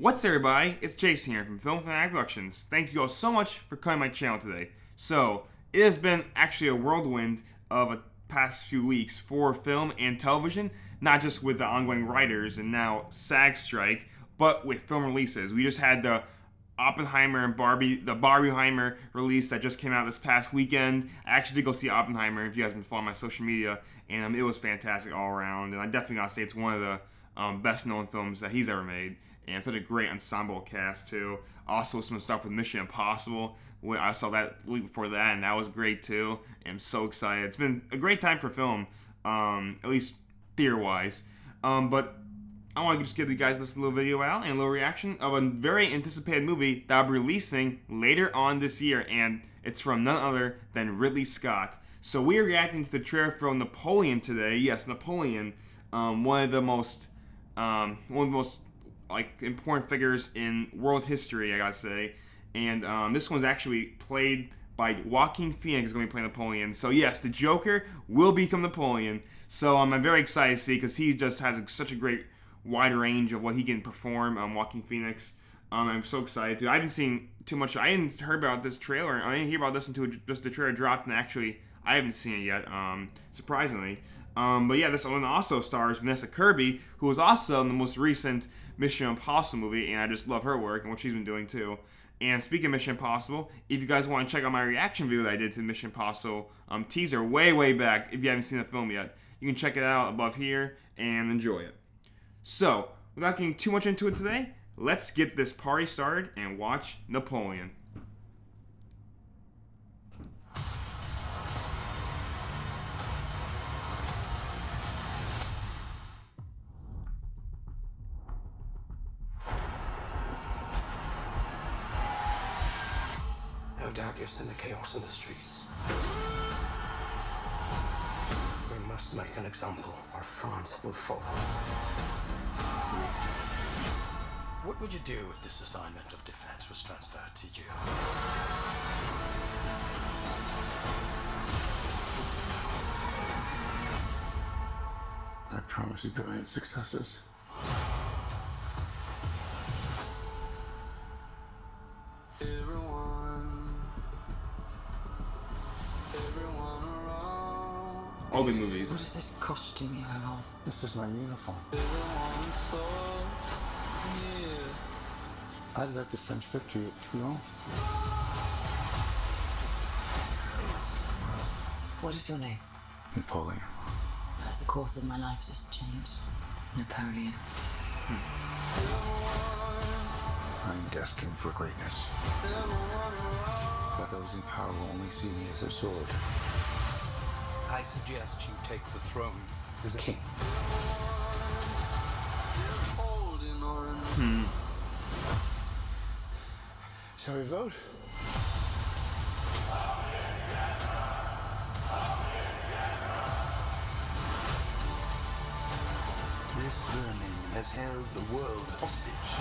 What's everybody? It's Jason here from Filmmaker Productions. Thank you all so much for coming to my channel today. So, it has been actually a whirlwind of a past few weeks for film and television, not just with the ongoing writers and now SAG strike, but with film releases. We just had the Oppenheimer and Barbieheimer release that just came out this past weekend. I actually did go see Oppenheimer, if you guys have been following my social media, and it was fantastic all around. And I definitely gotta say it's one of the best known films that he's ever made, and such a great ensemble cast too. Also some stuff with Mission Impossible. I saw that week before that, and that was great too. I'm so excited. It's been a great time for film, at least theater-wise. But I want to just give you guys this little video out and a little reaction of a very anticipated movie that I'll be releasing later on this year, and it's from none other than Ridley Scott. So we are reacting to the trailer for Napoleon today. Yes, Napoleon, one of the most important figures in world history, I gotta say. And this one's actually played by Joaquin Phoenix, is going to be playing Napoleon. So yes, the Joker will become Napoleon. So I'm very excited to see, because he just has such a great wide range of what he can perform. Joaquin Phoenix. I'm so excited too. I haven't seen too much. I didn't hear about this trailer. I didn't hear about this until just the trailer dropped, and actually I haven't seen it yet. Surprisingly. But yeah, this one also stars Vanessa Kirby, who was also in the most recent Mission Impossible movie, and I just love her work and what she's been doing too. And speaking of Mission Impossible, if you guys want to check out my reaction video that I did to the Mission Impossible teaser way back, if you haven't seen the film yet, you can check it out above here and enjoy it. So, without getting too much into it today, let's get this party started and watch Napoleon. No doubt you've seen the chaos in the streets. We must make an example, or France will fall. What would you do if this assignment of defense was transferred to you? I promise you brilliant successes. All good movies. What is this costume you have on? This is my uniform. I led the French victory at Toulon. What is your name? Napoleon. As the course of my life just changed. Napoleon. I'm destined for greatness. But those in power will only see me as a sword. I suggest you take the throne as a king. Shall we vote? This vermin has held the world hostage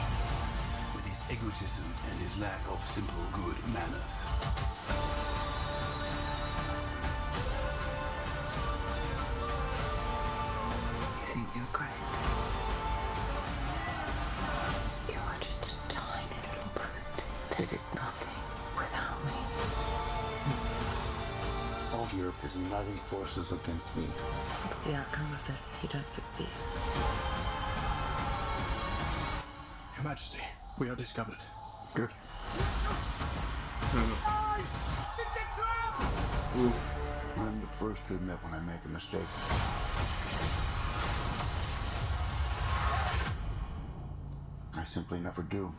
with his egotism and his lack of simple good manners. You think you're great? You are just a tiny little brute that is nothing without me. All of Europe is uniting forces against me. What's the outcome of this if you don't succeed? Your Majesty, we are discovered. Good. Oof. I'm the first to admit when I make a mistake. I simply never do.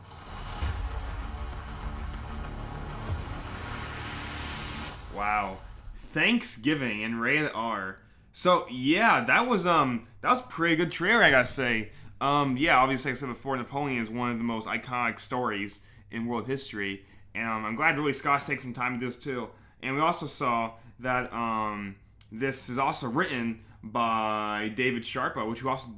Wow. Thanksgiving and rated R. So yeah, that was pretty good trailer, I gotta say. Yeah, obviously, like I said before, Napoleon is one of the most iconic stories in world history, and I'm glad Ridley Scott's taking some time to do this too. And we also saw that this is also written by David Sharpa, which also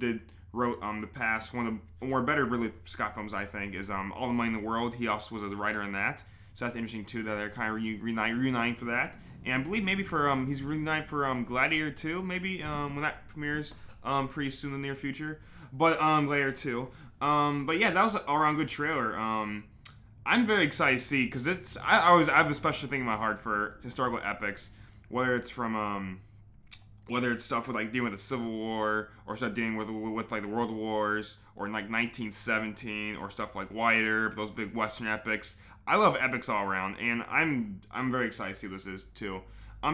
wrote the past one of the more better Ridley Scott films, I think, is All the Money in the World. He also was a writer in that, so that's interesting too that they're kind of reuniting for that. And I believe maybe for he's reuniting for Gladiator 2, maybe when that premieres pretty soon in the near future. But Gladiator 2. But yeah, that was an all-around good trailer. I'm very excited to see because I have a special thing in my heart for historical epics, whether it's from whether it's stuff with like dealing with the Civil War or stuff dealing with like the World Wars or in like 1917 or stuff like Wyatt Earp, those big Western epics. I love epics all around, and I'm very excited to see what this is too.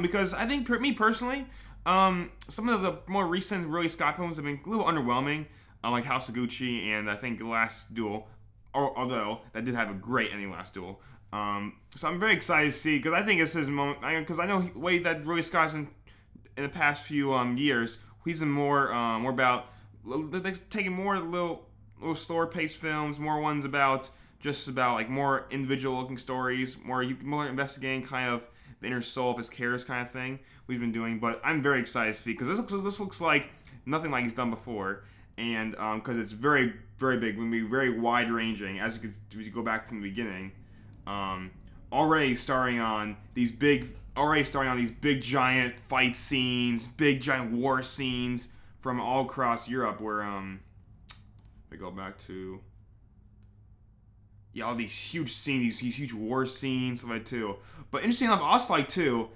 Because I think me personally, some of the more recent Ridley Scott films have been a little underwhelming, like House of Gucci and I think The Last Duel. Although that did have a great ending, Last Duel. So I'm very excited to see because I think it's his moment. Because I know the way that Ridley Scott's been in the past few years, he's been more about taking more little slower paced films, more ones about like more individual looking stories, more investigating kind of the inner soul of his characters kind of thing we've been doing. But I'm very excited to see because this looks like nothing like he's done before, and because it's very very big, going to be very wide ranging as you go back from the beginning. Already starring on these big giant fight scenes, big giant war scenes from all across Europe. Where if I go back to all these huge scenes, these huge war scenes, stuff like that too. But interesting enough, I also like too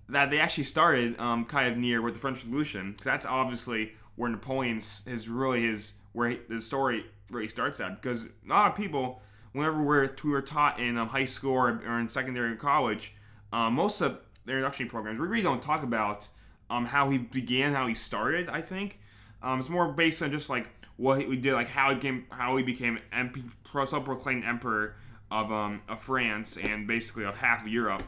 that they actually started kind of near with the French Revolution, because that's obviously where Napoleon's where the story really starts at. Because a lot of people, whenever we were taught in high school or in secondary and college, most of their introduction programs, we really don't talk about how he began, how he started. I think it's more based on just like what he did, like how he became self-proclaimed emperor of France and basically of half of Europe.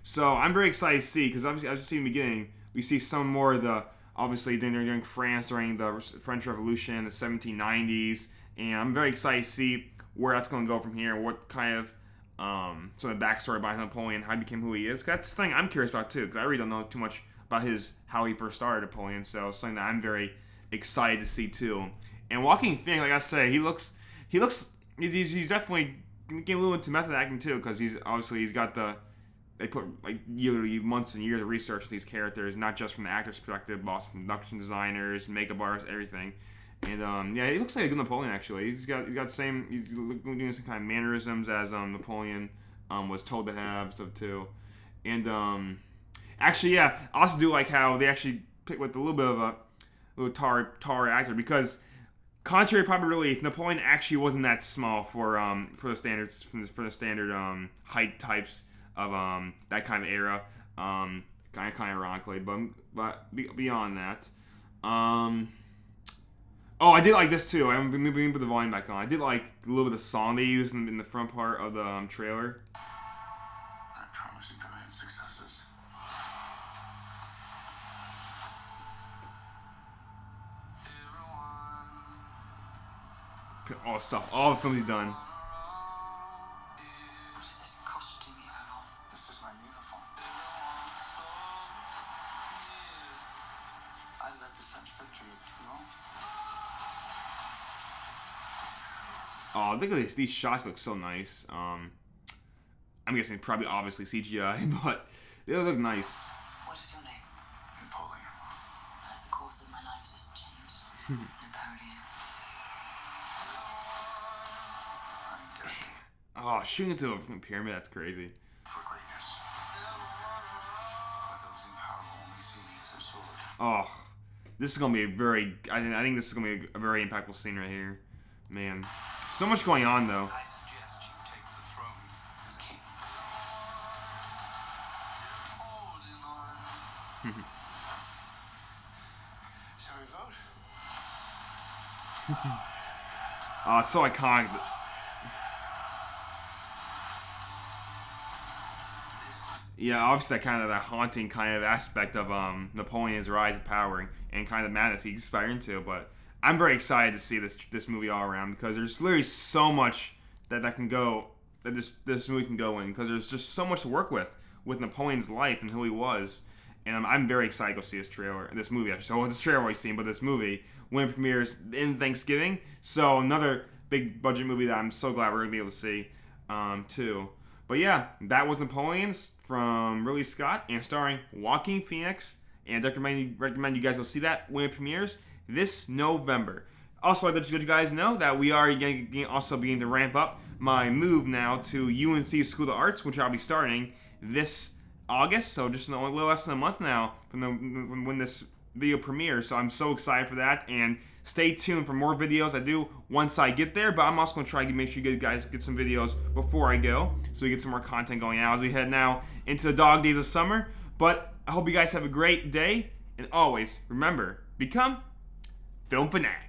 So I'm very excited to see, because obviously, as you see in the beginning, we see some more of the obviously during France during the French Revolution, the 1790s, and I'm very excited to see where that's going to go from here, what kind of some of the backstory behind Napoleon, how he became who he is. That's the thing I'm curious about too, because I really don't know too much about how he first started Napoleon. So it's something that I'm very excited to see too. And Joaquin Phoenix, like I say, he's definitely getting a little into method acting too, because he's got they put like literally months and years of research with these characters, not just from the actor's perspective, but also from production designers, makeup artists, everything. And he looks like a good Napoleon actually. He's got the same, he's doing some kind of mannerisms as Napoleon was told to have stuff too. And actually, I also do like how they actually pick with a little bit of a little tar actor, because contrary to popular belief, Napoleon actually wasn't that small for the standards for the standard height types of that kind of era. Kind of ironically, but beyond that, oh, I did like this too. I'm going to put the volume back on. I did like a little bit of the song they used in the front part of the trailer. I promise you brilliant successes. All the stuff, all the films he's done. What is this costume you have on? This is my uniform. I led the French victory at Toulon. Oh, look at this. These shots look so nice. I'm guessing probably obviously CGI, but they look nice. What is your name? Napoleon. As the course of my life has changed. Napoleon. I'm destined Oh, shooting into a fucking pyramid, that's crazy. for greatness. But those in power only see me as a sword. Oh, this is gonna be I think this is gonna be a very impactful scene right here. Man, so much going on though. I suggest you take the throne as king. Holding on. Shall we vote? Oh, it's so iconic. Yeah, obviously that haunting kind of aspect of Napoleon's rise of power and kind of madness he inspired into. But I'm very excited to see this movie all around, because there's literally so much that this movie can go in, because there's just so much to work with Napoleon's life and who he was. And I'm very excited to go see this movie. Actually, so this trailer I've seen, but this movie when it premieres in Thanksgiving. So another big budget movie that I'm so glad we're gonna be able to see too. But yeah, that was Napoleon from Ridley Scott and starring Joaquin Phoenix. And I recommend you guys go see that when it premieres this November. Also, I'd like to let you guys know that we are also beginning to ramp up my move now to UNC School of Arts, which I'll be starting this August. So just a little less than a month now from when this video premieres. So I'm so excited for that. And stay tuned for more videos I do once I get there. But I'm also going to try to make sure you guys get some videos before I go, so we get some more content going out as we head now into the dog days of summer. But I hope you guys have a great day. And always, remember, become Film Fanatic.